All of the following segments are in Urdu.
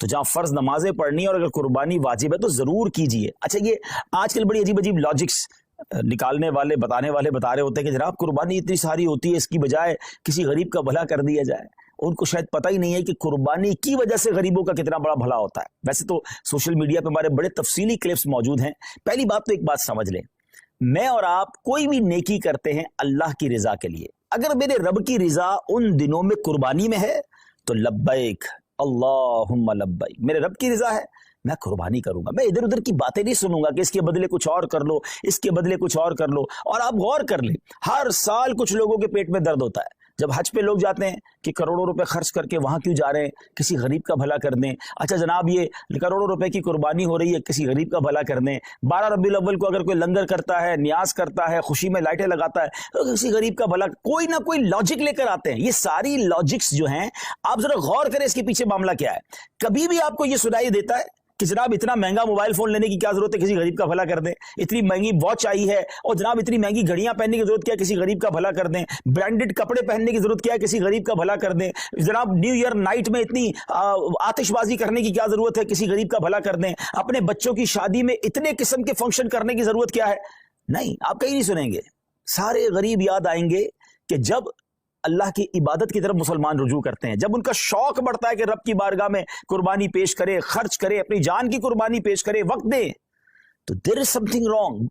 تو جہاں فرض نمازیں پڑھنی ہے اور اگر قربانی واجب ہے تو ضرور کیجیے۔ اچھا یہ آج کل بڑی عجیب عجیب لاجکس نکالنے والے بتانے والے بتا رہے ہوتے ہیں کہ جناب قربانی اتنی ساری ہوتی ہے، اس کی بجائے کسی غریب کا بھلا کر دیا جائے۔ ان کو شاید پتہ ہی نہیں ہے کہ قربانی کی وجہ سے غریبوں کا کتنا بڑا بھلا ہوتا ہے۔ ویسے تو سوشل میڈیا پہ ہمارے بڑے تفصیلی کلپس موجود ہیں۔ پہلی بات تو ایک بات سمجھ لیں، میں اور آپ کوئی بھی نیکی کرتے ہیں اللہ کی رضا کے لیے، اگر میرے رب کی رضا ان دنوں میں قربانی میں ہے تو لبیک اللہم لبیک، میرے رب کی رضا ہے میں قربانی کروں گا۔ میں ادھر ادھر کی باتیں نہیں سنوں گا کہ اس کے بدلے کچھ اور کر لو، اس کے بدلے کچھ اور کر لو۔ اور آپ غور کر لیں، ہر سال کچھ لوگوں کے پیٹ میں درد ہوتا ہے جب حج پہ لوگ جاتے ہیں کہ کروڑوں روپے خرچ کر کے وہاں کیوں جا رہے ہیں، کسی غریب کا بھلا کر دیں۔ اچھا جناب یہ کروڑوں روپے کی قربانی ہو رہی ہے، کسی غریب کا بھلا کر دیں۔ 12 ربیع الاول کو اگر کوئی لنگر کرتا ہے، نیاز کرتا ہے، خوشی میں لائٹیں لگاتا ہے تو کسی غریب کا بھلا، کوئی نہ کوئی لاجک لے کر آتے ہیں۔ یہ ساری لاجکس جو ہیں آپ ذرا غور کریں اس کے پیچھے معاملہ کیا ہے۔ کبھی بھی آپ کو یہ سنائی دیتا ہے کہ جناب اتنا مہنگا موبائل فون لینے کی کیا ضرورت ہے، کسی غریب کا بھلا کر دیں؟ اتنی مہنگی واچ آئی ہے اور جناب اتنی مہنگی گھڑیاں پہننے کی ضرورت کیا ہے، کسی غریب کا بھلا کر دیں؟ برانڈڈ کپڑے پہننے کی ضرورت کیا ہے، کسی غریب کا بھلا کر دیں؟ جناب نیو ایئر نائٹ میں اتنی آتش بازی کرنے کی کیا ضرورت ہے، کسی غریب کا بھلا کر دیں؟ اپنے بچوں کی شادی میں اتنے قسم کے فنکشن کرنے کی ضرورت کیا ہے؟ نہیں، آپ کہیں نہیں سنیں گے۔ سارے غریب یاد آئیں گے کہ جب اللہ کی عبادت کی طرف مسلمان رجوع کرتے ہیں، جب ان کا شوق بڑھتا ہے کہ رب کی بارگاہ میں قربانی پیش کرے، خرچ کرے، اپنی جان کی قربانی پیش کرے، وقت دے، تو there is something wrong.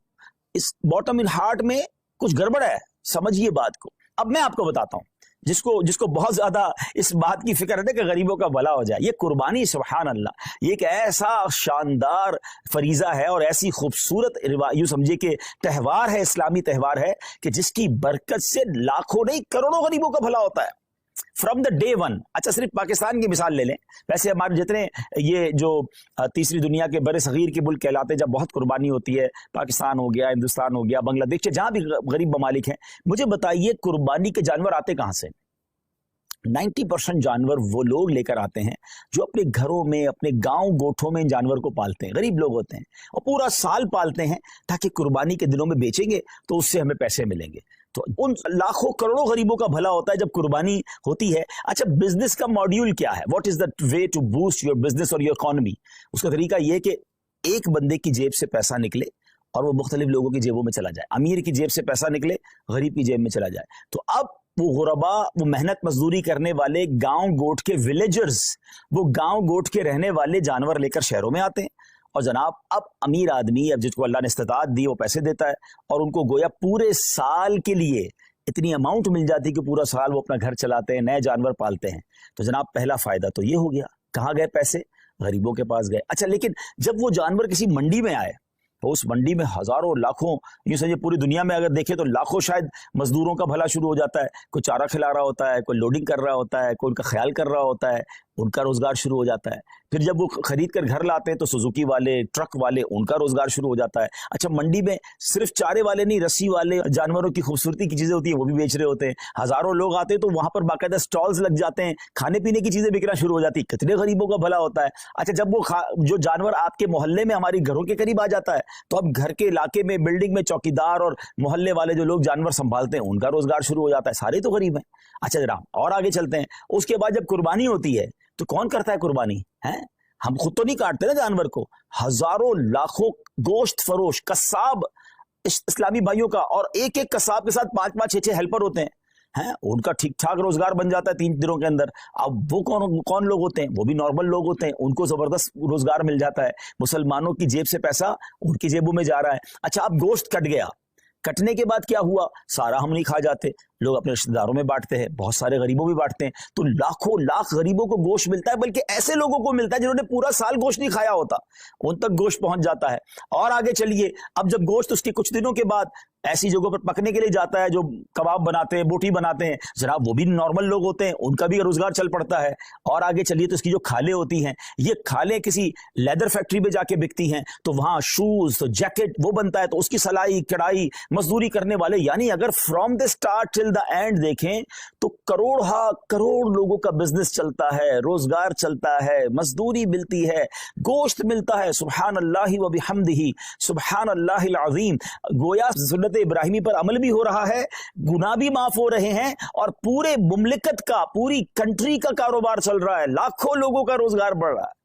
اس باٹم ان ہارٹ میں کچھ گڑبڑ ہے، سمجھیے بات کو۔ اب میں آپ کو بتاتا ہوں جس کو بہت زیادہ اس بات کی فکر ہے کہ غریبوں کا بھلا ہو جائے، یہ قربانی سبحان اللہ یہ ایک ایسا شاندار فریضہ ہے اور ایسی خوبصورت یوں سمجھے کہ تہوار ہے، اسلامی تہوار ہے کہ جس کی برکت سے لاکھوں نہیں کروڑوں غریبوں کا بھلا ہوتا ہے فرام دا ڈے ون۔ اچھا صرف پاکستان کی مثال لے لیں، ویسے ہمارے جتنے یہ جو تیسری دنیا کے بر صغیر کے ملک کہلاتے ہیں جب بہت قربانی ہوتی ہے، پاکستان ہو گیا، ہندوستان ہو گیا، بنگلہ دیش، جہاں بھی غریب ممالک ہیں، مجھے بتائیے قربانی کے جانور آتے کہاں سے؟ 90% جانور وہ لوگ لے کر آتے ہیں جو اپنے گھروں میں، اپنے گاؤں گوٹھوں میں ان جانور کو پالتے ہیں، غریب لوگ ہوتے ہیں اور پورا سال پالتے ہیں تاکہ قربانی کے دنوں میں بیچیں گے تو اس سے ہمیں پیسے ملیں گے۔ تو ان لاکھوں کروڑوں غریبوں کا بھلا ہوتا ہے جب قربانی ہوتی ہے۔ اچھا بزنس کا ماڈیول کیا ہے؟ What is the way to boost your business اور یور اکانومی؟ اس کا طریقہ یہ کہ ایک بندے کی جیب سے پیسہ نکلے اور وہ مختلف لوگوں کی جیبوں میں چلا جائے، امیر کی جیب سے پیسہ نکلے، غریب کی جیب میں چلا جائے۔ تو اب وہ غربا، وہ محنت مزدوری کرنے والے گاؤں گوٹ کے ولیجرز، وہ گاؤں گوٹ کے رہنے والے جانور لے کر شہروں میں آتے ہیں اور جناب اب امیر آدمی، اب جس کو اللہ نے استطاعت دی وہ پیسے دیتا ہے اور ان کو گویا پورے سال کے لیے اتنی اماؤنٹ مل جاتی کہ پورا سال وہ اپنا گھر چلاتے ہیں، نئے جانور پالتے ہیں۔ تو جناب پہلا فائدہ تو یہ ہو گیا، کہاں گئے پیسے؟ غریبوں کے پاس گئے۔ اچھا لیکن جب وہ جانور کسی منڈی میں آئے تو اس منڈی میں ہزاروں لاکھوں، یوں سمجھے پوری دنیا میں اگر دیکھیں تو لاکھوں شاید مزدوروں کا بھلا شروع ہو جاتا ہے، کوئی چارہ کھلا رہا ہوتا ہے، کوئی لوڈنگ کر رہا ہوتا ہے، کوئی ان کا خیال کر رہا ہوتا ہے، ان کا روزگار شروع ہو جاتا ہے۔ پھر جب وہ خرید کر گھر لاتے ہیں تو سوزوکی والے، ٹرک والے، ان کا روزگار شروع ہو جاتا ہے۔ اچھا منڈی میں صرف چارے والے نہیں، رسی والے، جانوروں کی خوبصورتی کی چیزیں ہوتی ہیں وہ بھی بیچ رہے ہوتے ہیں۔ ہزاروں لوگ آتے ہیں تو وہاں پر باقاعدہ سٹالز لگ جاتے ہیں، کھانے پینے کی چیزیں بکنا شروع ہو جاتی ہیں، کتنے غریبوں کا بھلا ہوتا ہے۔ اچھا جب وہ جو جانور آپ کے محلے میں، ہماری گھروں کے قریب آ جاتا ہے تو اب گھر کے علاقے میں، بلڈنگ میں چوکیدار اور محلے والے جو لوگ جانور سنبھالتے ہیں ان کا روزگار شروع ہو جاتا ہے، سارے تو غریب ہیں۔ اچھا جناب اور آگے چلتے ہیں، اس کے بعد جب قربانی ہوتی ہے تو کون کرتا ہے قربانی؟ ہم خود تو نہیں کاٹتے نا جانور کو، ہزاروں لاکھوں گوشت فروش قصاب اسلامی بھائیوں کا، اور ایک ایک قصاب کے ساتھ 5-5 6-6 ہیلپر ہوتے ہیں، ان کا ٹھیک ٹھاک روزگار بن جاتا ہے 3 دنوں کے اندر۔ اب وہ کون لوگ ہوتے ہیں؟ وہ بھی نارمل لوگ ہوتے ہیں، ان کو زبردست روزگار مل جاتا ہے، مسلمانوں کی جیب سے پیسہ ان کی جیبوں میں جا رہا ہے۔ اچھا اب گوشت کٹ گیا، کٹنے کے بعد کیا ہوا؟ سارا ہم نہیں کھا جاتے، لوگ اپنے رشتہ داروں میں بانٹتے ہیں، بہت سارے غریبوں بھی بانٹتے ہیں، تو لاکھوں لاکھ غریبوں کو گوشت ملتا ہے، بلکہ ایسے لوگوں کو ملتا ہے جنہوں نے پورا سال گوشت نہیں کھایا ہوتا، ان تک گوشت پہنچ جاتا ہے۔ اور آگے چلیے، اب جب گوشت اس کے کچھ دنوں کے بعد ایسی جگہوں پر پکنے کے لیے جاتا ہے جو کباب بناتے ہیں، بوٹی بناتے ہیں، جناب وہ بھی نارمل لوگ ہوتے ہیں، ان کا بھی روزگار چل پڑتا ہے۔ اور آگے چلیے تو اس کی جو کھالیں ہوتی ہیں، یہ کھالیں کسی لیدر فیکٹری میں جا کے بکتی ہیں، تو وہاں شوز، تو جیکٹ وہ بنتا ہے، تو اس کی سلائی کڑھائی مزدوری کرنے والے، یعنی اگر from the start till the and دیکھیں تو کروڑ لوگوں کا بزنس چلتا ہے، روزگار چلتا ہے، مزدوری ملتی ہے، گوشت ملتا ہے۔ سبحان اللہ و بحمدہ، سبحان اللہ العظیم۔ گویا سنت ابراہیمی پر عمل بھی ہو رہا ہے، گناہ بھی معاف ہو رہے ہیں، اور پورے مملکت کا، پوری کنٹری کا کاروبار چل رہا ہے، لاکھوں لوگوں کا روزگار بڑھ رہا ہے۔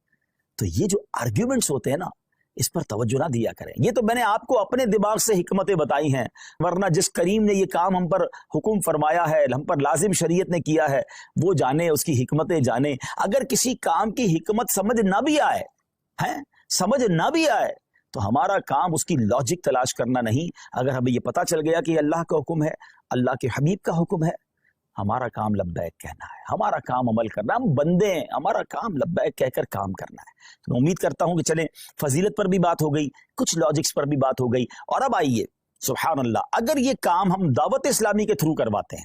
تو یہ جو آرگیومنٹس ہوتے ہیں نا، اس پر توجہ نہ دیا کریں. یہ تو میں نے آپ کو اپنے دماغ سے حکمتیں بتائی ہیں، ورنہ جس کریم نے یہ کام ہم پر حکم فرمایا ہے، ہم پر لازم شریعت نے کیا ہے، وہ جانے، اس کی حکمتیں جانے. اگر کسی کام کی حکمت سمجھ نہ بھی آئے تو ہمارا کام اس کی لاجک تلاش کرنا نہیں. اگر ہمیں یہ پتا چل گیا کہ یہ اللہ کا حکم ہے، اللہ کے حبیب کا حکم ہے، ہمارا کام لبیک کہنا ہے، ہمارا کام عمل کرنا. ہم بندے ہیں، ہمارا کام لبیک کہہ کر کام کرنا ہے. تو میں امید کرتا ہوں کہ چلیں، فضیلت پر بھی بات ہو گئی، کچھ لاجکس پر بھی بات ہو گئی. اور اب آئیے، سبحان اللہ، اگر یہ کام ہم دعوت اسلامی کے تھرو کرواتے ہیں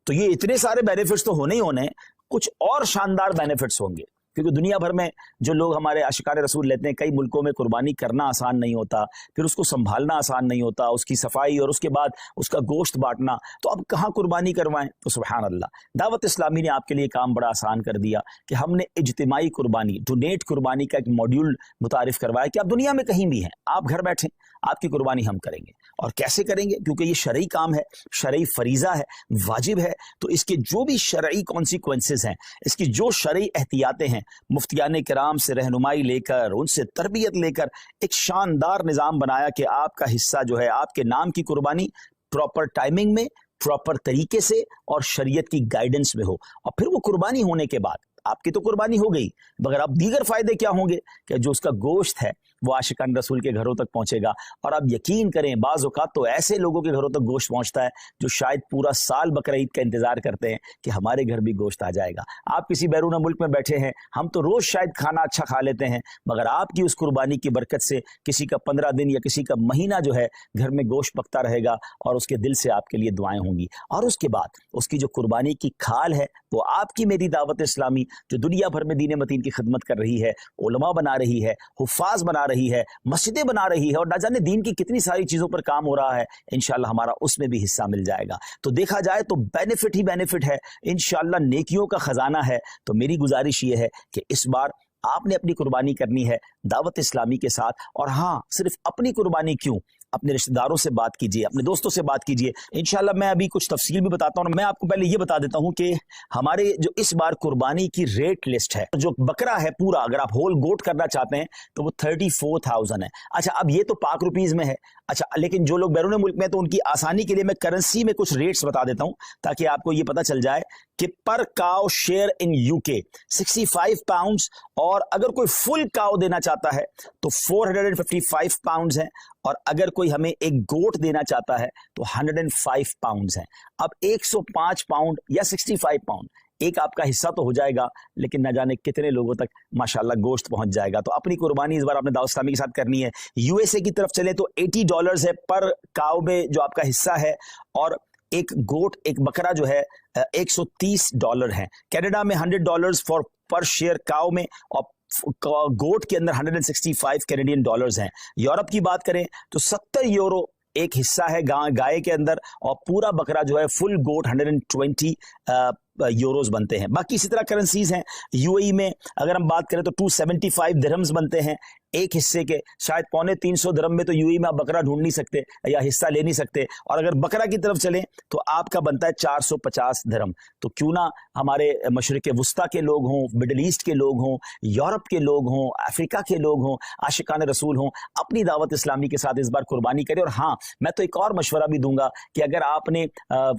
تو یہ اتنے سارے بینیفٹس تو ہونے ہی ہونے، کچھ اور شاندار بینیفٹس ہوں گے. کیونکہ دنیا بھر میں جو لوگ ہمارے عاشقان رسول لیتے ہیں، کئی ملکوں میں قربانی کرنا آسان نہیں ہوتا، پھر اس کو سنبھالنا آسان نہیں ہوتا، اس کی صفائی اور اس کے بعد اس کا گوشت بانٹنا. تو اب کہاں قربانی کروائیں؟ تو سبحان اللہ، دعوت اسلامی نے آپ کے لیے کام بڑا آسان کر دیا کہ ہم نے اجتماعی قربانی، ڈونیٹ قربانی کا ایک ماڈیول متعارف کروایا کہ آپ دنیا میں کہیں بھی ہیں، آپ گھر بیٹھیں، آپ کی قربانی ہم کریں گے. اور کیسے کریں گے؟ کیونکہ یہ شرعی کام ہے، شرعی فریضہ ہے، واجب ہے. تو اس کے جو بھی شرعی کانسیکوینسز ہیں، اس کی جو شرعی احتیاطیں ہیں، مفتیان کرام سے رہنمائی لے کر، ان سے تربیت لے کر ایک شاندار نظام بنایا کہ آپ کا حصہ جو ہے، آپ کے نام کی قربانی پراپر ٹائمنگ میں، پراپر طریقے سے اور شریعت کی گائیڈنس میں ہو. اور پھر وہ قربانی ہونے کے بعد آپ کی تو قربانی ہو گئی، مگر اب دیگر فائدے کیا ہوں گے کہ جو اس کا گوشت ہے وہ عاشقان رسول کے گھروں تک پہنچے گا. اور آپ یقین کریں، بعض اوقات تو ایسے لوگوں کے گھروں تک گوشت پہنچتا ہے جو شاید پورا سال بقرہ عید کا انتظار کرتے ہیں کہ ہمارے گھر بھی گوشت آ جائے گا. آپ کسی بیرون ملک میں بیٹھے ہیں، ہم تو روز شاید کھانا اچھا کھا لیتے ہیں، مگر آپ کی اس قربانی کی برکت سے کسی کا 15 دن یا کسی کا مہینہ جو ہے گھر میں گوشت پکتا رہے گا، اور اس کے دل سے آپ کے لیے دعائیں ہوں گی. اور اس کے بعد اس کی جو قربانی کی کھال ہے، وہ آپ کی میری دعوت اسلامی جو دنیا بھر میں دین متین کی خدمت کر رہی ہے، علماء بنا رہی ہے، حفاظ بنا رہی ہے، مسجدیں بنا رہی ہے، اور نہ جانے دین کی کتنی ساری چیزوں پر کام ہو رہا ہے، انشاءاللہ ہمارا اس میں بھی حصہ مل جائے گا. تو دیکھا جائے تو بینیفٹ ہی بینیفٹ ہے، انشاءاللہ نیکیوں کا خزانہ ہے. تو میری گزارش یہ ہے کہ اس بار آپ نے اپنی قربانی کرنی ہے دعوت اسلامی کے ساتھ. اور ہاں، صرف اپنی قربانی کیوں، اپنے رشتہ داروں سے بات کیجئے، اپنے دوستوں سے بات کیجئے. انشاءاللہ میں ابھی کچھ تفصیل بھی بتاتا ہوں. میں آپ کو پہلے یہ بتا دیتا ہوں کہ ہمارے جو اس بار قربانی کی ریٹ لسٹ ہے، جو بکرا ہے پورا، اگر آپ ہول گوٹ کرنا چاہتے ہیں تو وہ 34,000 ہے. اچھا، اب یہ تو پاک روپیز میں ہے. اچھا، لیکن جو لوگ بیرون ملک میں، تو ان کی آسانی کے لیے میں کرنسی میں کچھ ریٹس بتا دیتا ہوں تاکہ آپ کو یہ پتا چل جائے کہ پر کاؤ شیئر ان یو کے 65 پاؤنڈز، اور اگر کوئی فل کاؤ دینا چاہتا ہے تو 455 پاؤنڈز ہیں، اور اگر کوئی ہمیں ایک گوٹ دینا چاہتا ہے تو 105 پاؤنڈز ہیں. اب 105 پاؤنڈ یا 65 پاؤنڈ ایک آپ کا حصہ تو ہو جائے گا، لیکن نہ جانے کتنے لوگوں تک ماشاءاللہ گوشت پہنچ جائے گا. تو اپنی قربانی اس بار آپ نے دعوت اسلامی کے ساتھ کرنی ہے. یو ایس اے کی طرف چلیں تو $80 ہے پر کاؤ میں جو آپ کا حصہ ہے، اور ایک گوٹ، ایک بکرا جو ہے $130 ہے. کینیڈا میں $100 پر شیئر کاؤ میں، اور گوٹ کے اندر 165 کینیڈین ڈالرز ہیں. یورپ کی بات کریں تو 70 یورو ایک حصہ ہے گائے کے اندر، اور پورا بکرا جو ہے فل گوٹ 120 یوروز بنتے ہیں. باقی اسی طرح کرنسیز ہیں. یو اے ای میں اگر ہم بات کریں تو 275 درہمز بنتے ہیں ایک حصے کے. شاید 350 درہم میں تو یو اے ای میں آپ بکرا ڈھونڈ نہیں سکتے یا حصہ لے نہیں سکتے. اور اگر بکرا کی طرف چلیں تو آپ کا بنتا ہے 450 درہم. تو کیوں نہ ہمارے مشرق وسطیٰ کے لوگ ہوں، مڈل ایسٹ کے لوگ ہوں، یورپ کے لوگ ہوں، افریقہ کے لوگ ہوں، عاشقان رسول ہوں، اپنی دعوت اسلامی کے ساتھ اس بار قربانی کریں. اور ہاں، میں تو ایک اور مشورہ بھی دوں گا کہ اگر آپ نے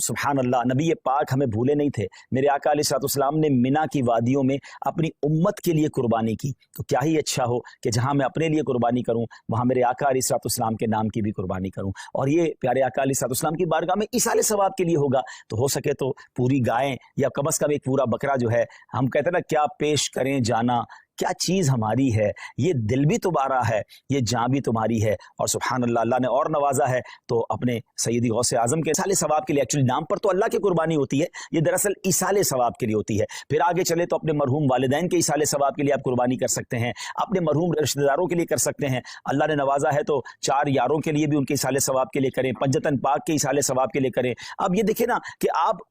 سبحان اللہ، نبی پاک ہمیں بھولے نہیں تھے، میرے آقا علیہ الصلوۃ والسلام نے مینا کی وادیوں میں اپنی امت کے لیے قربانی کی. تو کیا ہی اچھا ہو کہ جہاں میں اپنے لیے قربانی کروں، وہاں میرے آقا علیہ الصلوۃ والسلام کے نام کی بھی قربانی کروں. اور یہ پیارے آقا علیہ الصلوۃ والسلام کی بارگاہ میں ایصال ثواب کے لیے ہوگا. تو ہو سکے تو پوری گائیں یا کم از کم ایک پورا بکرا جو ہے، ہم کہتے ہیں نا کیا پیش کریں جانا، کیا چیز ہماری ہے، یہ دل بھی تمہارا ہے، یہ جان بھی تمہاری ہے. اور سبحان اللہ، اللہ نے اور نوازا ہے تو اپنے سیدی غوث اعظم کے ایصال ثواب کے لیے، ایکچولی نام پر تو اللہ کی قربانی ہوتی ہے، یہ دراصل ایصال ثواب کے لیے ہوتی ہے. پھر آگے چلے تو اپنے مرحوم والدین کے ایصال ثواب کے لیے آپ قربانی کر سکتے ہیں، اپنے مرحوم رشتہ داروں کے لیے کر سکتے ہیں. اللہ نے نوازا ہے تو 4 یاروں کے لیے بھی ان کے ایصال ثواب کے لیے کریں، پنجتن پاک کے ایصال ثواب کے لیے کریں. اب یہ دیکھیں نا کہ آپ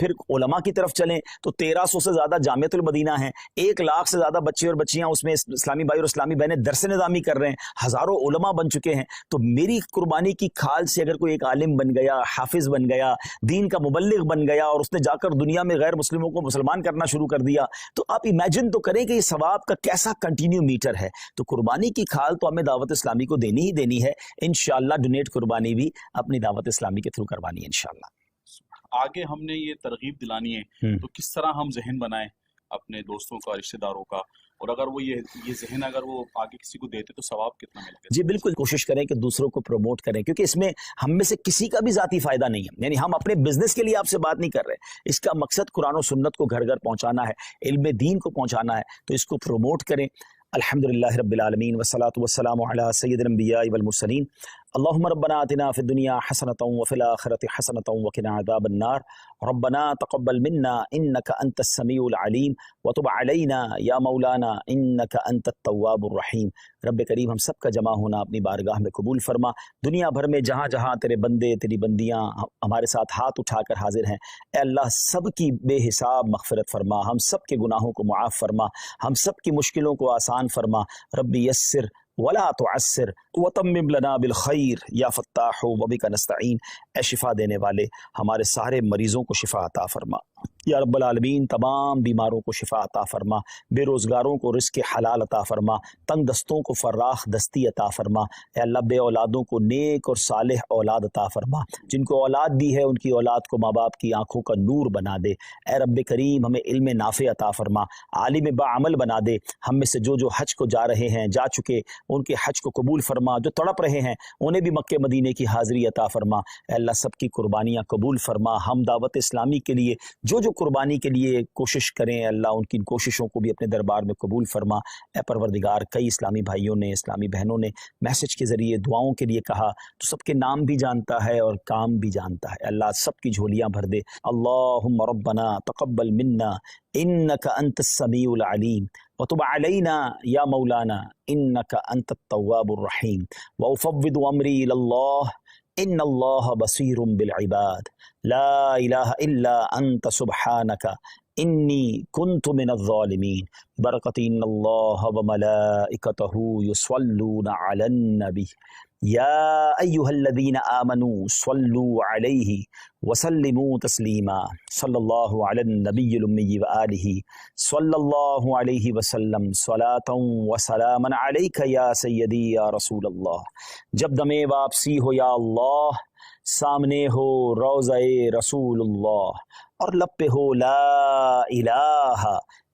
پھر علماء کی طرف چلیں تو 1300 سے زیادہ جامعۃ المدینہ ہیں. 1 لاکھ سے زیادہ بچے اور بچیاں اس میں اسلامی بھائی اور اسلامی بہنیں درس نظامی کر رہے ہیں. ہزاروں علماء بن چکے ہیں. تو میری قربانی کی کھال سے اگر کوئی ایک عالم بن گیا, حافظ بن گیا, دین کا مبلغ بن گیا, اور اس نے جا کر دنیا میں غیر مسلموں کو مسلمان کرنا شروع کر دیا, تو آپ امیجن تو کریں کہ یہ ثواب کا کیسا کنٹینیو میٹر ہے. تو قربانی کی کھال تو ہمیں دعوت اسلامی کو دینی ہی دینی ہے. انشاءاللہ ڈونیٹ قربانی بھی اپنی دعوت اسلامی کے تھرو کروانی ہے انشاءاللہ. آگے ہم نے یہ ترغیب دلانی ہے تو کس طرح ہم ذہن بنائیں اپنے دوستوں کا, رشتہ داروں کا, اور اگر وہ یہ ذہن اگر وہ آگے کسی کو دیتے تو ثواب کتنا ملے گا؟ جی بالکل, کوشش کریں کہ دوسروں کو پروموٹ کریں, کیونکہ اس میں ہم میں سے کسی کا بھی ذاتی فائدہ نہیں ہے. یعنی ہم اپنے بزنس کے لیے آپ سے بات نہیں کر رہے, اس کا مقصد قرآن و سنت کو گھر گھر پہنچانا ہے, علم دین کو پہنچانا ہے. تو اس کو پروموٹ کریں. الحمدللہ رب العالمین والصلاة والسلام علی سید الانبیاء والمرسلین. اللہم ربنا آتنا فی الدنیا حسنۃ وفی الآخرۃ حسنۃ وقنا عذاب النار. ربنا تقبل منا انک انت السمیع العلیم وتب علینا یا مولانا انک انت التواب الرحیم. رب کریم ہم سب کا جمع ہونا اپنی بارگاہ میں قبول فرما. دنیا بھر میں جہاں جہاں تیرے بندے تیری بندیاں ہمارے ساتھ ہاتھ اٹھا کر حاضر ہیں, اے اللہ سب کی بے حساب مغفرت فرما, ہم سب کے گناہوں کو معاف فرما, ہم سب کی مشکلوں کو آسان فرما. ربی یسر ولا تعسر وتمم لنا بالخیر یا فتاح وبک نستعین. اے شفا دینے والے ہمارے سارے مریضوں کو شفا عطا فرما یا رب العالمین. تمام بیماروں کو شفا عطا فرما, بے روزگاروں کو رزق حلال عطا فرما, تنگ دستوں کو فراخ دستی عطا فرما. اے اللہ بے اولادوں کو نیک اور صالح اولاد عطا فرما, جن کو اولاد دی ہے ان کی اولاد کو ماں باپ کی آنکھوں کا نور بنا دے. اے رب کریم ہمیں علم نافع عطا فرما, عالم باعمل بنا دے. ہم میں سے جو حج کو جا رہے ہیں, جا چکے, ان کے حج کو قبول فرما. جو تڑپ رہے ہیں انہیں بھی مکہ مدینے کی حاضری عطا فرما. اے اللہ سب کی قربانیاں قبول فرما. ہم دعوت اسلامی کے لیے جو قربانی کے لیے کوشش کریں, اللہ ان کی کوششوں کو بھی اپنے دربار میں قبول فرما. اے پروردگار, کئی اسلامی بھائیوں نے, اسلامی بہنوں نے میسج کے ذریعے دعاؤں کے لیے کہا, تو سب کے نام بھی جانتا ہے اور کام بھی جانتا ہے. اللہ سب کی جھولیاں بھر دے. اللہم ربنا تقبل منا انک انت السمیع العلیم وتب علینا یا مولانا انک انت التواب الرحیم. وافوض امری الی اللہ ان اللہ بصیر بالعباد. لا الہ الا انت سبحانک انی کنت من الظالمین. برکت ان اللہ وملائکتہ یصلون علی النبی یا ایہا الذین آمنوا صلوا علیہ وسلموا تسلیما. صلی اللہ علی النبی الامی وآلہ صلی اللہ علیہ وسلم صلاۃ وسلاما علیک یا سیدی یا رسول اللہ. جب دم واپسی ہو یا اللہ, سامنے ہو روضہ رسول اللہ, اور لب پہ ہو لا الہ